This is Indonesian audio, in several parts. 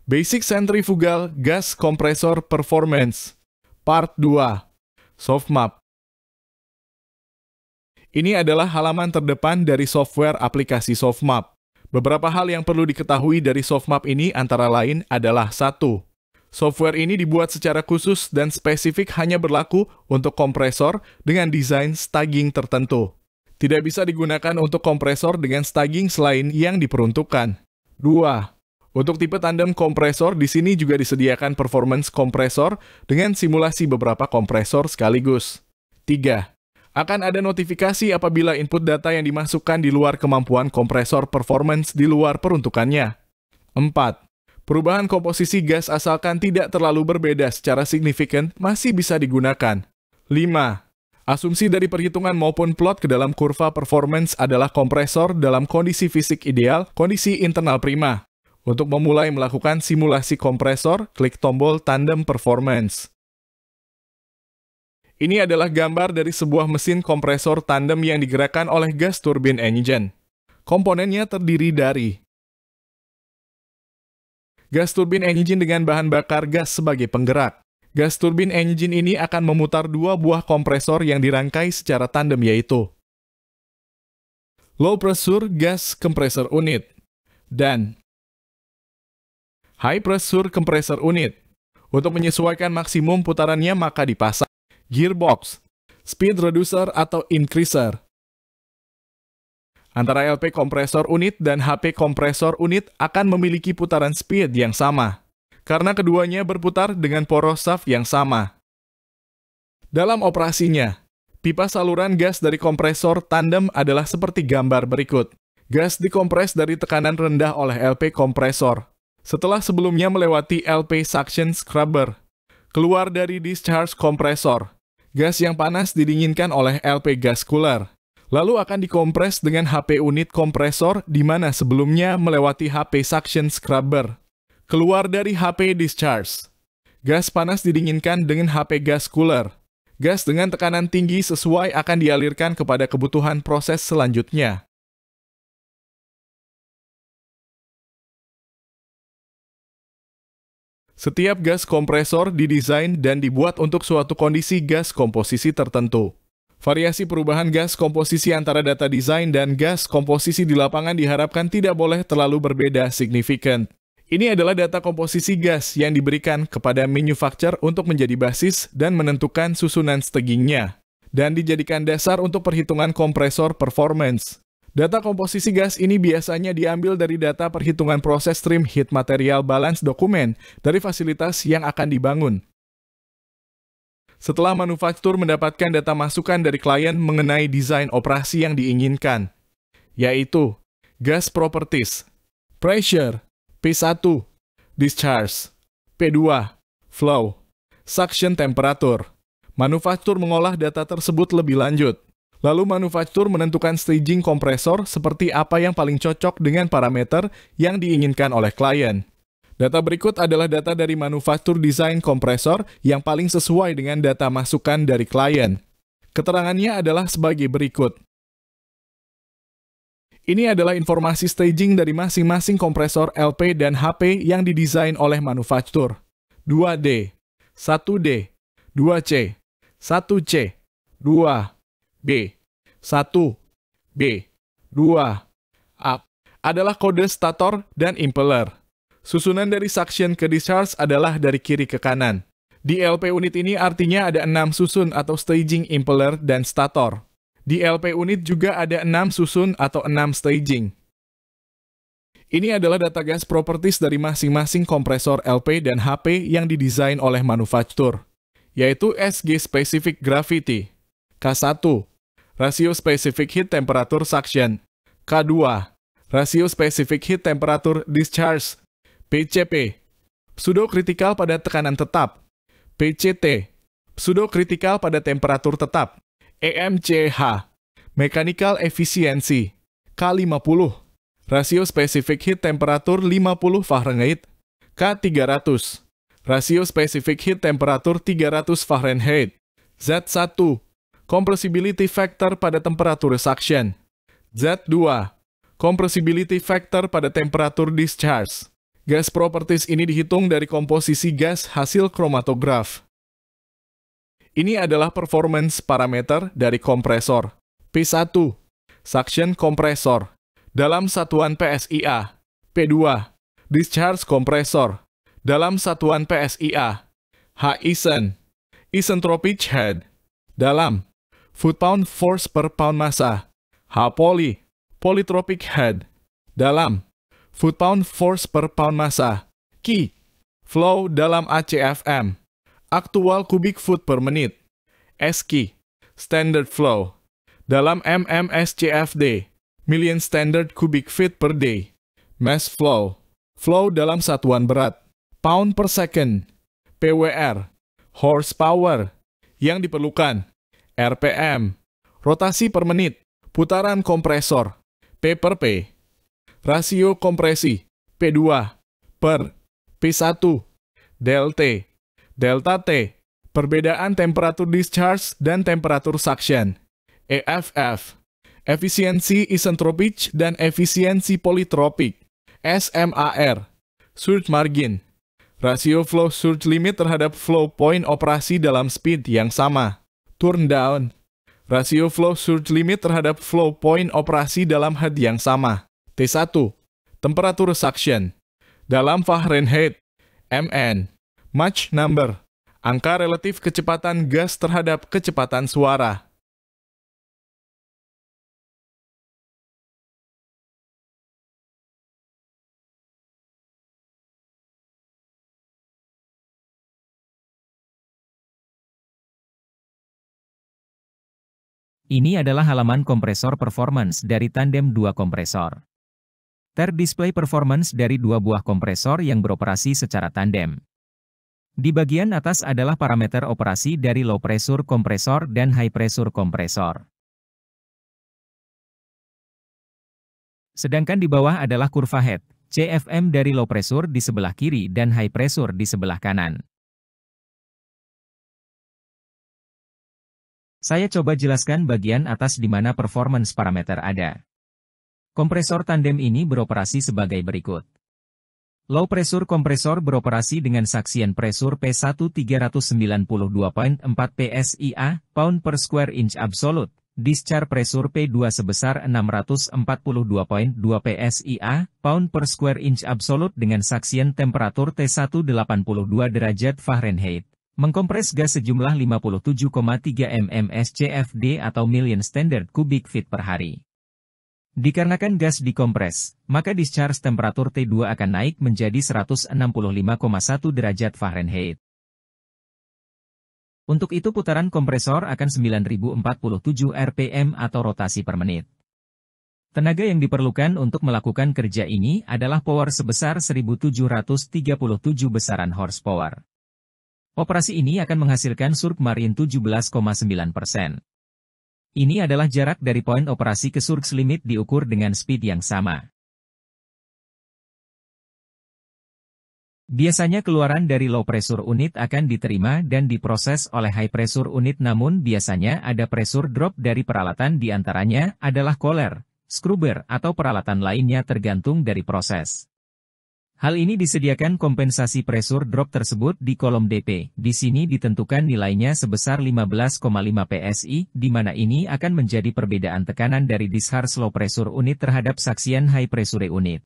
Basic Centrifugal Gas Compressor Performance Part 2 Softmap. Ini adalah halaman terdepan dari software aplikasi Softmap. Beberapa hal yang perlu diketahui dari Softmap ini antara lain adalah 1. Software ini dibuat secara khusus dan spesifik hanya berlaku untuk kompresor dengan desain staging tertentu. Tidak bisa digunakan untuk kompresor dengan staging selain yang diperuntukkan. 2. Untuk tipe tandem kompresor, di sini juga disediakan performance kompresor dengan simulasi beberapa kompresor sekaligus. 3. Akan ada notifikasi apabila input data yang dimasukkan di luar kemampuan kompresor performance di luar peruntukannya. 4. Perubahan komposisi gas asalkan tidak terlalu berbeda secara signifikan masih bisa digunakan. 5. Asumsi dari perhitungan maupun plot ke dalam kurva performance adalah kompresor dalam kondisi fisik ideal, kondisi internal prima. Untuk memulai melakukan simulasi kompresor, klik tombol Tandem Performance. Ini adalah gambar dari sebuah mesin kompresor tandem yang digerakkan oleh gas turbine engine. Komponennya terdiri dari gas turbine engine dengan bahan bakar gas sebagai penggerak. Gas turbine engine ini akan memutar dua buah kompresor yang dirangkai secara tandem, yaitu low pressure gas compressor unit dan high pressure compressor unit. Untuk menyesuaikan maksimum putarannya maka dipasang gearbox, speed reducer atau increaser. Antara LP kompresor unit dan HP kompresor unit akan memiliki putaran speed yang sama, karena keduanya berputar dengan poros shaft yang sama. Dalam operasinya, pipa saluran gas dari kompresor tandem adalah seperti gambar berikut. Gas dikompres dari tekanan rendah oleh LP kompresor. Setelah sebelumnya melewati LP suction scrubber, keluar dari discharge kompresor, gas yang panas didinginkan oleh LP gas cooler, lalu akan dikompres dengan HP unit kompresor di mana sebelumnya melewati HP suction scrubber, keluar dari HP discharge. Gas panas didinginkan dengan HP gas cooler. Gas dengan tekanan tinggi sesuai akan dialirkan kepada kebutuhan proses selanjutnya. Setiap gas kompresor didesain dan dibuat untuk suatu kondisi gas komposisi tertentu. Variasi perubahan gas komposisi antara data desain dan gas komposisi di lapangan diharapkan tidak boleh terlalu berbeda signifikan. Ini adalah data komposisi gas yang diberikan kepada manufacturer untuk menjadi basis dan menentukan susunan stagingnya, dan dijadikan dasar untuk perhitungan kompresor performance. Data komposisi gas ini biasanya diambil dari data perhitungan proses stream heat material balance dokumen dari fasilitas yang akan dibangun. Setelah manufaktur mendapatkan data masukan dari klien mengenai desain operasi yang diinginkan, yaitu gas properties, pressure, P1, discharge, P2, flow, suction temperature. Manufaktur mengolah data tersebut lebih lanjut. Lalu manufaktur menentukan staging kompresor seperti apa yang paling cocok dengan parameter yang diinginkan oleh klien. Data berikut adalah data dari manufaktur desain kompresor yang paling sesuai dengan data masukan dari klien. Keterangannya adalah sebagai berikut. Ini adalah informasi staging dari masing-masing kompresor LP dan HP yang didesain oleh manufaktur. 2D, 1D, 2C, 1C, 2 B, 1, B, 2, A adalah kode stator dan impeller. Susunan dari suction ke discharge adalah dari kiri ke kanan. Di LP unit ini artinya ada 6 susun atau staging impeller dan stator. Di LP unit juga ada 6 susun atau 6 staging. Ini adalah data gas properties dari masing-masing kompresor LP dan HP yang didesain oleh manufaktur, yaitu SG Specific Gravity, K1, Rasio Specific Heat Temperature Suction, K2, Rasio Specific Heat Temperature Discharge, PCP, pseudo-kritikal pada tekanan tetap, PCT, pseudo-kritikal pada temperatur tetap, EMCH, Mechanical Efficiency, K50, Rasio Specific Heat Temperature 50 Fahrenheit, K300, Rasio Specific Heat Temperature 300 Fahrenheit, Z1, Compressibility Factor pada temperatur suction. Z2. Compressibility Factor pada temperatur discharge. Gas properties ini dihitung dari komposisi gas hasil kromatograf. Ini adalah performance parameter dari kompresor. P1. Suction kompresor. Dalam satuan PSIA. P2. Discharge kompresor. Dalam satuan PSIA. H. Isentropic head. Dalam foot-pound force per pound massa. H. Polytropic head. Dalam foot-pound force per pound massa. Q. Flow dalam ACFM. Actual cubic foot per menit. SQ. Standard flow. Dalam MMSCFD. Million standard cubic feet per day. Mass flow. Flow dalam satuan berat. Pound per second. PWR. Horsepower. Yang diperlukan. RPM. Rotasi per menit. Putaran kompresor. P per P. Rasio kompresi, P2, per P1, delta T, perbedaan temperatur discharge dan temperatur suction, EFF, efisiensi isentropik dan efisiensi politropik, SMAR, surge margin, rasio flow surge limit terhadap flow point operasi dalam speed yang sama, turn down, rasio flow surge limit terhadap flow point operasi dalam head yang sama. T1. Temperatur suction. Dalam Fahrenheit. MN. Mach number. Angka relatif kecepatan gas terhadap kecepatan suara. Ini adalah halaman kompresor performance dari tandem 2 kompresor. Terdisplay performance dari 2 buah kompresor yang beroperasi secara tandem. Di bagian atas adalah parameter operasi dari low pressure kompresor dan high pressure kompresor. Sedangkan di bawah adalah kurva head, CFM dari low pressure di sebelah kiri dan high pressure di sebelah kanan. Saya coba jelaskan bagian atas di mana performance parameter ada. Kompresor tandem ini beroperasi sebagai berikut. Low pressure kompresor beroperasi dengan saksian pressure P1 392.4 PSIA, pound per square inch absolute. Discharge pressure P2 sebesar 642.2 PSIA, pound per square inch absolute dengan saksian temperatur T1 82 derajat Fahrenheit. Mengkompres gas sejumlah 57,3 mmSCFD atau million standard cubic feet per hari. Dikarenakan gas dikompres, maka discharge temperatur T2 akan naik menjadi 165,1 derajat Fahrenheit. Untuk itu putaran kompresor akan 9047 RPM atau rotasi per menit. Tenaga yang diperlukan untuk melakukan kerja ini adalah power sebesar 1737 besaran horsepower. Operasi ini akan menghasilkan surge margin 17,9%. Ini adalah jarak dari poin operasi ke surge limit diukur dengan speed yang sama. Biasanya keluaran dari low pressure unit akan diterima dan diproses oleh high pressure unit, namun biasanya ada pressure drop dari peralatan, di antaranya adalah cooler, scrubber atau peralatan lainnya tergantung dari proses. Hal ini disediakan kompensasi pressure drop tersebut di kolom DP. Di sini ditentukan nilainya sebesar 15,5 PSI, di mana ini akan menjadi perbedaan tekanan dari discharge low pressure unit terhadap saksian high pressure unit.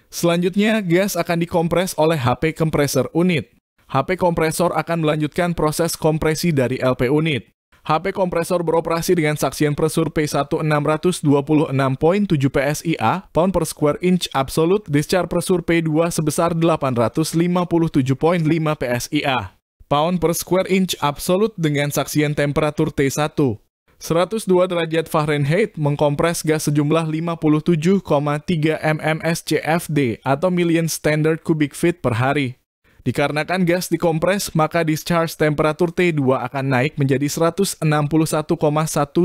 Selanjutnya, gas akan dikompres oleh HP compressor unit. HP kompresor akan melanjutkan proses kompresi dari LP unit. HP kompresor beroperasi dengan saksian pressure P1 626.7 PSIA, pound per square inch absolute, discharge pressure P2 sebesar 857.5 PSIA, pound per square inch absolute dengan saksian temperatur T1. 102 derajat Fahrenheit mengkompres gas sejumlah 57,3 mmSCFD atau million standard cubic feet per hari. Dikarenakan gas dikompres, maka discharge temperatur T2 akan naik menjadi 161,1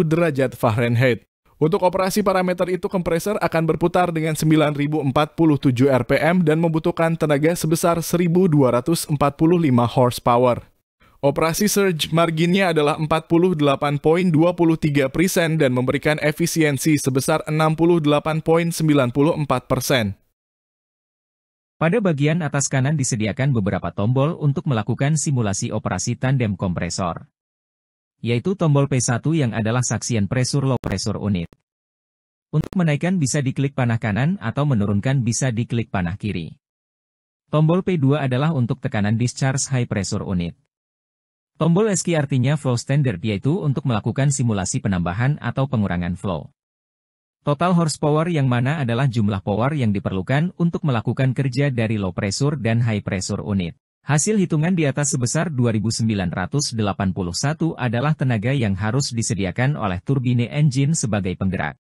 derajat Fahrenheit. Untuk operasi parameter itu, kompresor akan berputar dengan 9047 RPM dan membutuhkan tenaga sebesar 1245 horsepower. Operasi surge marginnya adalah 48,23% dan memberikan efisiensi sebesar 68,94%. Pada bagian atas kanan disediakan beberapa tombol untuk melakukan simulasi operasi tandem kompresor, yaitu tombol P1 yang adalah saksian pressure low pressure unit. Untuk menaikkan bisa diklik panah kanan atau menurunkan bisa diklik panah kiri. Tombol P2 adalah untuk tekanan discharge high pressure unit. Tombol SQ artinya flow standard, yaitu untuk melakukan simulasi penambahan atau pengurangan flow. Total horsepower yang mana adalah jumlah power yang diperlukan untuk melakukan kerja dari low pressure dan high pressure unit. Hasil hitungan di atas sebesar 2981 adalah tenaga yang harus disediakan oleh turbine engine sebagai penggerak.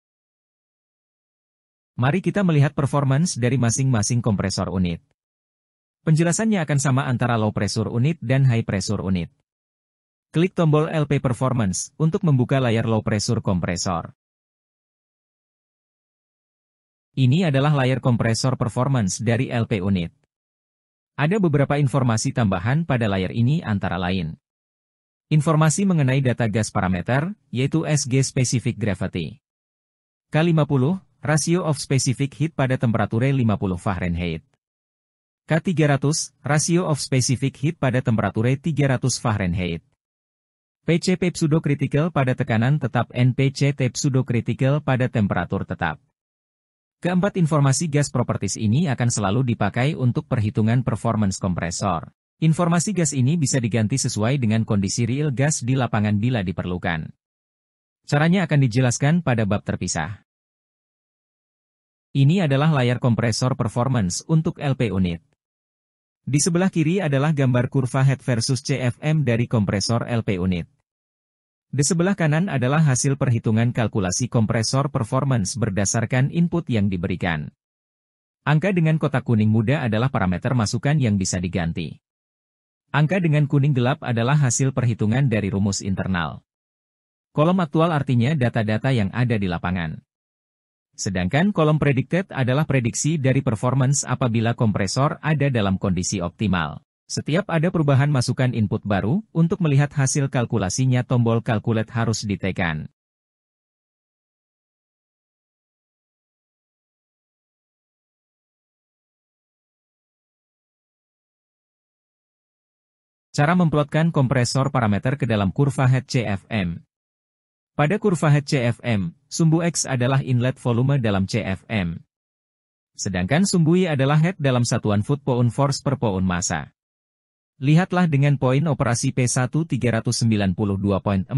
Mari kita melihat performance dari masing-masing kompresor unit. Penjelasannya akan sama antara low pressure unit dan high pressure unit. Klik tombol LP Performance untuk membuka layar low pressure kompresor. Ini adalah layar kompresor performance dari LP unit. Ada beberapa informasi tambahan pada layar ini antara lain. Informasi mengenai data gas parameter, yaitu SG Specific Gravity. K50, Ratio of Specific Heat pada temperatur 50 Fahrenheit. K300, Ratio of Specific Heat pada temperatur 300 Fahrenheit. PCP pseudocritical pada tekanan tetap, NPCT pseudocritical pada temperatur tetap. Keempat informasi gas properties ini akan selalu dipakai untuk perhitungan performance kompresor. Informasi gas ini bisa diganti sesuai dengan kondisi real gas di lapangan bila diperlukan. Caranya akan dijelaskan pada bab terpisah. Ini adalah layar kompresor performance untuk LP unit. Di sebelah kiri adalah gambar kurva head versus CFM dari kompresor LP unit. Di sebelah kanan adalah hasil perhitungan kalkulasi kompresor performance berdasarkan input yang diberikan. Angka dengan kotak kuning muda adalah parameter masukan yang bisa diganti. Angka dengan kuning gelap adalah hasil perhitungan dari rumus internal. Kolom aktual artinya data-data yang ada di lapangan. Sedangkan kolom predicted adalah prediksi dari performance apabila kompresor ada dalam kondisi optimal. Setiap ada perubahan masukan input baru, untuk melihat hasil kalkulasinya tombol calculate harus ditekan. Cara memplotkan kompresor parameter ke dalam kurva head CFM. Pada kurva head CFM, sumbu X adalah inlet volume dalam CFM. Sedangkan sumbu Y adalah head dalam satuan foot-pound force per pound massa. Lihatlah dengan poin operasi P1 392.4,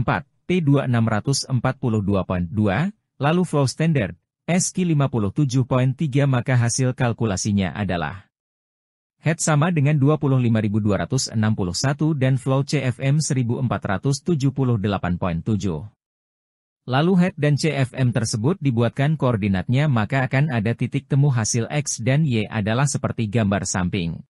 P2 642.2, lalu flow standard, SQ 57.3, maka hasil kalkulasinya adalah head sama dengan 25.261 dan flow CFM 1478.7. Lalu head dan CFM tersebut dibuatkan koordinatnya, maka akan ada titik temu hasil X dan Y adalah seperti gambar samping.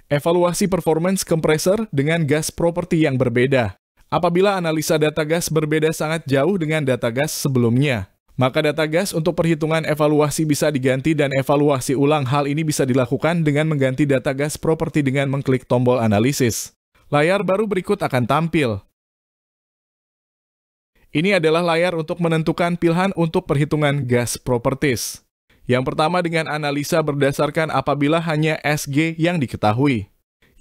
Evaluasi performance kompresor dengan gas properti yang berbeda. Apabila analisa data gas berbeda sangat jauh dengan data gas sebelumnya, maka data gas untuk perhitungan evaluasi bisa diganti dan evaluasi ulang. Hal ini bisa dilakukan dengan mengganti data gas properti dengan mengklik tombol analisis. Layar baru berikut akan tampil. Ini adalah layar untuk menentukan pilihan untuk perhitungan gas properties. Yang pertama dengan analisa berdasarkan apabila hanya SG yang diketahui.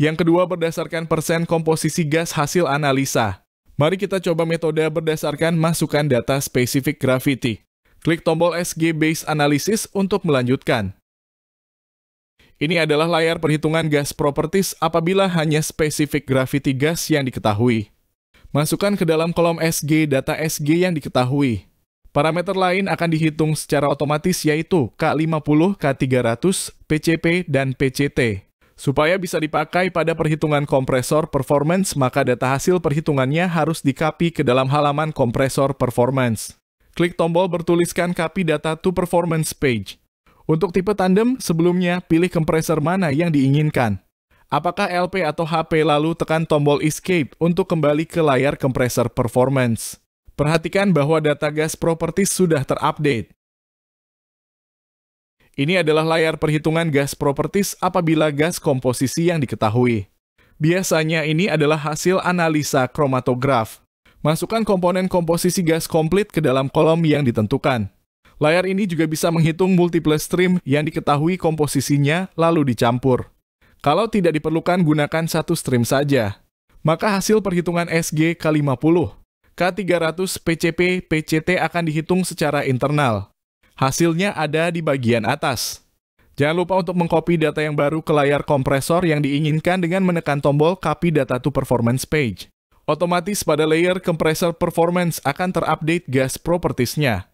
Yang kedua berdasarkan persen komposisi gas hasil analisa. Mari kita coba metode berdasarkan masukan data specific gravity. Klik tombol SG Base Analysis untuk melanjutkan. Ini adalah layar perhitungan gas properties apabila hanya specific gravity gas yang diketahui. Masukkan ke dalam kolom SG data SG yang diketahui. Parameter lain akan dihitung secara otomatis yaitu K50, K300, PCP, dan PCT. Supaya bisa dipakai pada perhitungan kompresor performance, maka data hasil perhitungannya harus di-copy ke dalam halaman kompresor performance. Klik tombol bertuliskan Copy Data to Performance Page. Untuk tipe tandem, sebelumnya pilih kompresor mana yang diinginkan. Apakah LP atau HP, lalu tekan tombol Escape untuk kembali ke layar kompresor performance. Perhatikan bahwa data gas properties sudah terupdate. Ini adalah layar perhitungan gas properties apabila gas komposisi yang diketahui. Biasanya ini adalah hasil analisa kromatograf. Masukkan komponen komposisi gas komplit ke dalam kolom yang ditentukan. Layar ini juga bisa menghitung multiple stream yang diketahui komposisinya lalu dicampur. Kalau tidak diperlukan, gunakan satu stream saja. Maka hasil perhitungan SG K50, K300 PCP, PCT akan dihitung secara internal. Hasilnya ada di bagian atas. Jangan lupa untuk mengcopy data yang baru ke layar kompresor yang diinginkan dengan menekan tombol Copy Data to Performance Page. Otomatis pada layer Compressor Performance akan terupdate gas properties-nya.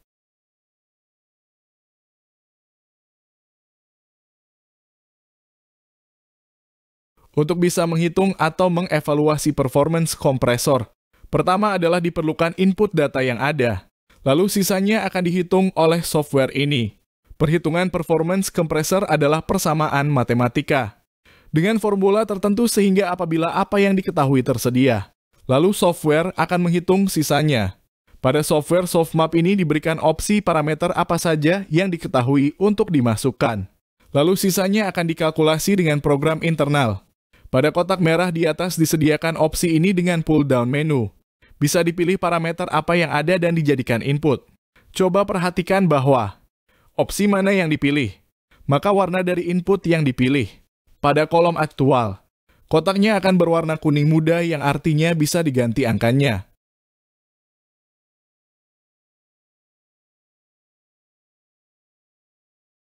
Untuk bisa menghitung atau mengevaluasi performance kompresor, pertama adalah diperlukan input data yang ada. Lalu sisanya akan dihitung oleh software ini. Perhitungan performance kompresor adalah persamaan matematika dengan formula tertentu sehingga apabila apa yang diketahui tersedia, lalu software akan menghitung sisanya. Pada software Softmap ini diberikan opsi parameter apa saja yang diketahui untuk dimasukkan. Lalu sisanya akan dikalkulasi dengan program internal. Pada kotak merah di atas disediakan opsi ini dengan pull-down menu. Bisa dipilih parameter apa yang ada dan dijadikan input. Coba perhatikan bahwa opsi mana yang dipilih, maka warna dari input yang dipilih. Pada kolom aktual, kotaknya akan berwarna kuning muda yang artinya bisa diganti angkanya.